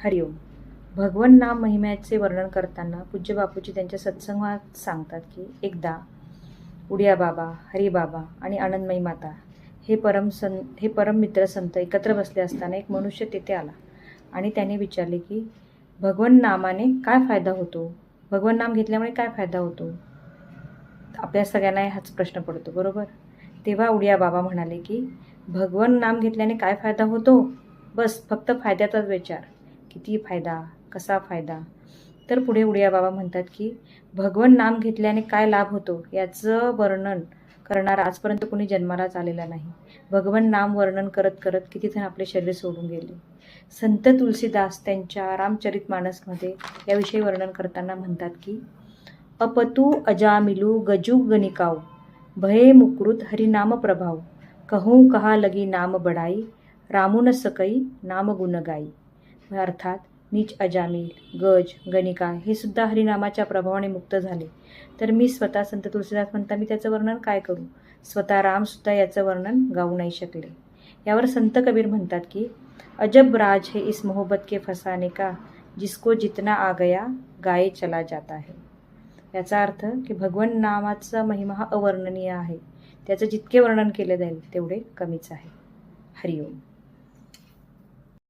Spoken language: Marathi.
हरिओम. भगवन नाम महिम्याचे वर्णन करताना पूज्य बापूजी त्यांच्या सत्संगात सांगतात की एकदा उडिया बाबा, हरिबाबा आणि आनंदमयी माता हे परम मित्र संत एकत्र बसले असताना एक मनुष्य तेथे आला आणि त्याने विचारले की भगवन नामाने काय फायदा होतो? भगवन नाम घेतल्यामुळे काय फायदा होतो? आपल्या सगळ्यांना हाच प्रश्न पडतो, बरोबर? तेव्हा उडिया बाबा म्हणाले की भगवन नाम घेतल्याने काय फायदा होतो? बस फक्त फायद्याचाच विचार. किती फायदा, कसा फायदा? तर पुढे उडिया बाबा म्हणतात की भगवन नाम घेतल्याने काय लाभ होतो याचं वर्णन करणारा आजपर्यंत कोणी जन्मालाच आलेला नाही. भगवन नाम वर्णन करत करत किती जण आपले शरीर सोडून गेले. संत तुलसीदास त्यांच्या रामचरितमानसमध्ये याविषयी वर्णन करताना म्हणतात की अपतू अजामिलू गजू गणिकाऊ भये मुकृत हरिनाम प्रभाव कहूँ कहा लगी नाम बडाई रामून सकई नाम गुण गाई. अर्थात नीच अजामिल, गज, गणिका हे सुद्धा हरिनामाच्या प्रभावाने मुक्त झाले. तर मी स्वतः संत तुलसीदास म्हणता मी त्याचं वर्णन काय करू? स्वतः रामसुद्धा याचं वर्णन गाऊ नाही शकले. यावर संत कबीर म्हणतात की अजब राज है इस मोहब्बत के फसाने का जिसको जितना आ गया गाये चला जाता है. याचा अर्थ की भगवन नामाचा महिमा हा अवर्णनीय आहे. त्याचं जितके वर्णन केले जाईल तेवढे कमीच आहे. हरिओम.